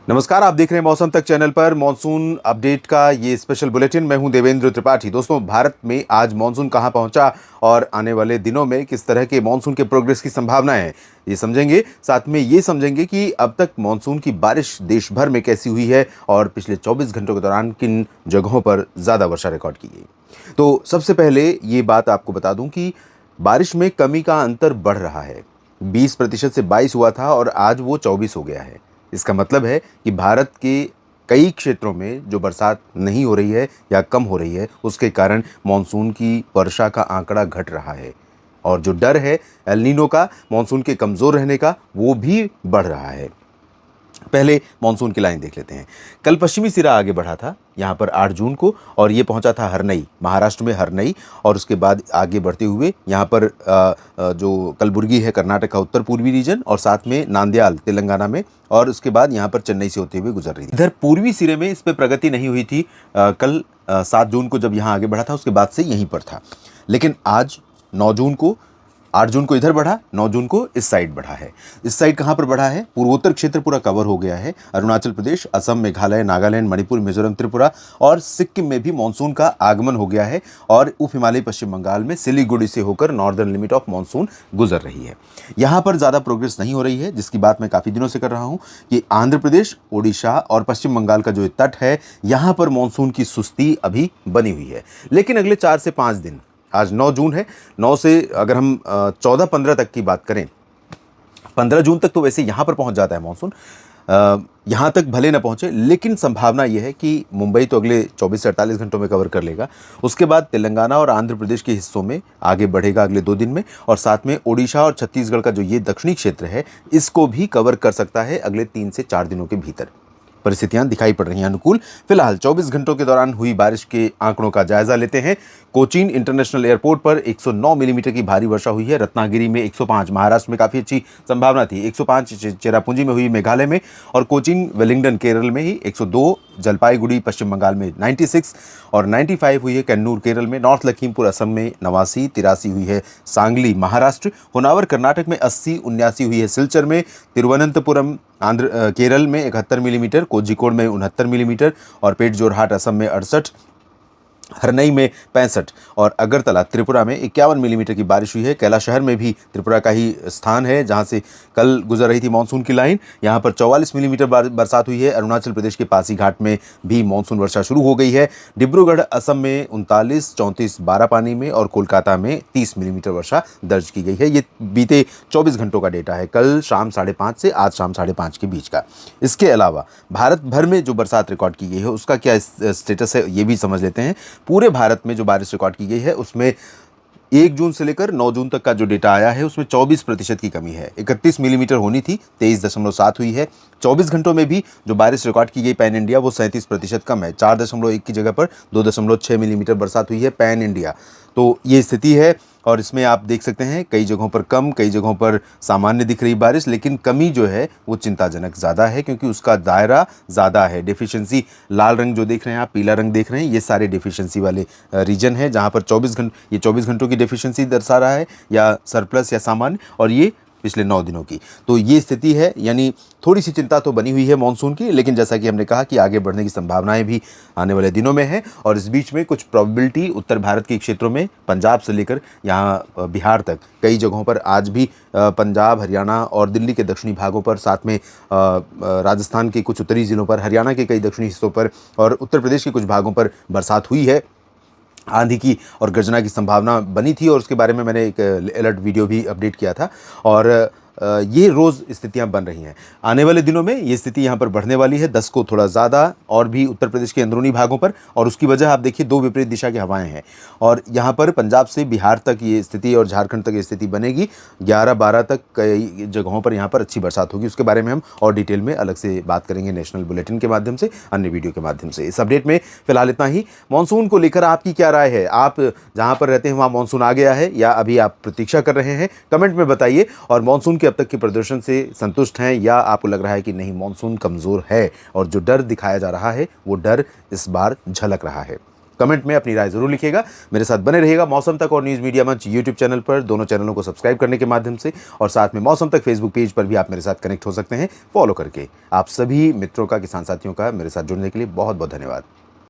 नमस्कार, आप देख रहे हैं मौसम तक चैनल पर मॉनसून अपडेट का ये स्पेशल बुलेटिन। मैं हूं देवेंद्र त्रिपाठी। दोस्तों, भारत में आज मॉनसून कहां पहुंचा और आने वाले दिनों में किस तरह के मॉनसून के प्रोग्रेस की संभावनाएं हैं, ये समझेंगे। साथ में ये समझेंगे कि अब तक मॉनसून की बारिश देश भर में कैसी हुई है और पिछले 24 घंटों के दौरान किन जगहों पर ज़्यादा वर्षा रिकॉर्ड की गई। तो सबसे पहले ये बात आपको बता दूं कि बारिश में कमी का अंतर बढ़ रहा है। 20% से 22 हुआ था और आज वो 24 हो गया है। इसका मतलब है कि भारत के कई क्षेत्रों में जो बरसात नहीं हो रही है या कम हो रही है, उसके कारण मॉनसून की वर्षा का आंकड़ा घट रहा है और जो डर है एल नीनो का, मॉनसून के कमज़ोर रहने का, वो भी बढ़ रहा है। पहले मॉनसून की लाइन देख लेते हैं। कल पश्चिमी सिरा आगे बढ़ा था यहाँ पर 8 जून को और ये पहुंचा था हरनई, महाराष्ट्र में हरनई, और उसके बाद आगे बढ़ते हुए यहाँ पर जो कलबुर्गी है कर्नाटक का उत्तर पूर्वी रीजन, और साथ में नांदयाल तेलंगाना में, और उसके बाद यहाँ पर चेन्नई से होते हुए गुजर रही थी। इधर पूर्वी सिरे में इस पर प्रगति नहीं हुई थी। कल 7 जून को जब यहाँ आगे बढ़ा था उसके बाद से यहीं पर था, लेकिन आज 9 जून को, 8 जून को इधर बढ़ा, 9 जून को इस साइड बढ़ा है। इस साइड कहाँ पर बढ़ा है? पूर्वोत्तर क्षेत्र पूरा कवर हो गया है। अरुणाचल प्रदेश, असम, मेघालय, नागालैंड, मणिपुर, मिजोरम, त्रिपुरा और सिक्किम में भी मॉनसून का आगमन हो गया है और उप हिमालयी पश्चिम बंगाल में सिलीगुड़ी से होकर नॉर्दर्न लिमिट ऑफ मॉनसून गुजर रही है। यहाँ पर ज़्यादा प्रोग्रेस नहीं हो रही है, जिसकी बात मैं काफ़ी दिनों से कर रहा हूँ कि आंध्र प्रदेश, ओडिशा और पश्चिम बंगाल का जो तट है, यहाँ पर मॉनसून की सुस्ती अभी बनी हुई है। लेकिन अगले 4 से 5 दिन, आज 9 जून है, 9 से अगर हम 14-15 तक की बात करें, 15 जून तक तो वैसे यहाँ पर पहुँच जाता है मॉनसून। यहाँ तक भले ना पहुँचे, लेकिन संभावना ये है कि मुंबई तो अगले 24 से 48 घंटों में कवर कर लेगा। उसके बाद तेलंगाना और आंध्र प्रदेश के हिस्सों में आगे बढ़ेगा अगले 2 दिन में, और साथ में ओडिशा और छत्तीसगढ़ का जो ये दक्षिणी क्षेत्र है, इसको भी कवर कर सकता है अगले 3 से 4 दिनों के भीतर। परिस्थितियां दिखाई पड़ रही हैं अनुकूल। फिलहाल 24 घंटों के दौरान हुई बारिश के आंकड़ों का जायजा लेते हैं। कोचीन इंटरनेशनल एयरपोर्ट पर 109 मिलीमीटर की भारी वर्षा हुई है। रत्नागिरी में 105, महाराष्ट्र में काफ़ी अच्छी संभावना थी, 105 चेरापूंजी में हुई, मेघालय में, और कोचीन वेलिंगडन केरल में ही 102, जलपाईगुड़ी पश्चिम बंगाल में 96 और 95 हुई है कन्नूर केरल में, नॉर्थ लखीमपुर असम में 89, 83 हुई है सांगली महाराष्ट्र, होनावर कर्नाटक में 80, 79 हुई है सिलचर में, तिरुवनंतपुरम केरल में 71 मिलीमीटर, कोझिकोड में 69 मिलीमीटर और पेट जोरहाट असम में 68, हरनई में 65 और अगरतला त्रिपुरा में 51 मिलीमीटर की बारिश हुई है। कैलाशहर में भी त्रिपुरा का ही स्थान है जहां से कल गुजर रही थी मानसून की लाइन। यहां पर 44 मिलीमीटर बरसात हुई है। अरुणाचल प्रदेश के पासीघाट में भी मानसून वर्षा शुरू हो गई है। डिब्रूगढ़ असम में 39, 34 बारापानी में और कोलकाता में 30 मिलीमीटर वर्षा दर्ज की गई है। ये बीते 24 घंटों का डेटा है, कल शाम 5:30 से आज शाम 5:30 के बीच का। इसके अलावा भारत भर में जो बरसात रिकॉर्ड की गई है उसका क्या स्टेटस है, ये भी समझ लेते हैं। पूरे भारत में जो बारिश रिकॉर्ड की गई है उसमें 1 जून से लेकर 9 जून तक का जो डेटा आया है उसमें 24% की कमी है। 31 मिलीमीटर होनी थी, 23.7 हुई है। 24 घंटों में भी जो बारिश रिकॉर्ड की गई पैन इंडिया, वो 37% कम है। 4.1 की जगह पर 2.6 मिलीमीटर बरसात हुई है पैन इंडिया। तो ये स्थिति है और इसमें आप देख सकते हैं कई जगहों पर कम, कई जगहों पर सामान्य दिख रही बारिश, लेकिन कमी जो है वो चिंताजनक ज़्यादा है क्योंकि उसका दायरा ज़्यादा है। डिफिशिएंसी, लाल रंग जो देख रहे हैं आप, पीला रंग देख रहे हैं, ये सारे डिफिशिएंसी वाले रीजन है जहाँ पर 24 घंटों की डिफिशिएंसी दर्शा रहा है या सरप्लस या सामान्य, और ये पिछले 9 दिनों की। तो ये स्थिति है, यानी थोड़ी सी चिंता तो बनी हुई है मॉनसून की, लेकिन जैसा कि हमने कहा कि आगे बढ़ने की संभावनाएं भी आने वाले दिनों में है। और इस बीच में कुछ प्रोबेबिलिटी उत्तर भारत के क्षेत्रों में, पंजाब से लेकर यहाँ बिहार तक कई जगहों पर आज भी पंजाब, हरियाणा और दिल्ली के दक्षिणी भागों पर, साथ में राजस्थान के कुछ उत्तरी ज़िलों पर, हरियाणा के कई दक्षिणी हिस्सों पर और उत्तर प्रदेश के कुछ भागों पर बरसात हुई है। आंधी की और गर्जना की संभावना बनी थी और उसके बारे में मैंने एक अलर्ट वीडियो भी अपडेट किया था। और ये रोज़ स्थितियां बन रही हैं। आने वाले दिनों में ये स्थिति यहाँ पर बढ़ने वाली है, 10 को थोड़ा ज़्यादा, और भी उत्तर प्रदेश के अंदरूनी भागों पर। और उसकी वजह आप देखिए, 2 विपरीत दिशा की हवाएं हैं और यहाँ पर पंजाब से बिहार तक ये स्थिति और झारखंड तक ये स्थिति बनेगी। 11-12 तक कई जगहों पर यहाँ पर अच्छी बरसात होगी। उसके बारे में हम और डिटेल में अलग से बात करेंगे नेशनल बुलेटिन के माध्यम से, अन्य वीडियो के माध्यम से। इस अपडेट में फिलहाल इतना ही। मानसून को लेकर आपकी क्या राय है? आप जहाँ पर रहते हैं वहाँ मानसून आ गया है या अभी आप प्रतीक्षा कर रहे हैं? कमेंट में बताइए। और मानसून के अब तक के प्रदर्शन से संतुष्ट हैं या आपको लग रहा है कि नहीं, मानसून कमज़ोर है और जो डर दिखाया जा रहा है वो डर इस बार झलक रहा है? कमेंट में अपनी राय जरूर लिखिएगा। मेरे साथ बने रहिएगा मौसम तक और न्यूज़ मीडिया मंच यूट्यूब चैनल पर, दोनों चैनलों को सब्सक्राइब करने के माध्यम से, और साथ में मौसम तक फेसबुक पेज पर भी आप मेरे साथ कनेक्ट हो सकते हैं फॉलो करके। आप सभी मित्रों का, किसान साथियों का मेरे साथ जुड़ने के लिए बहुत बहुत धन्यवाद।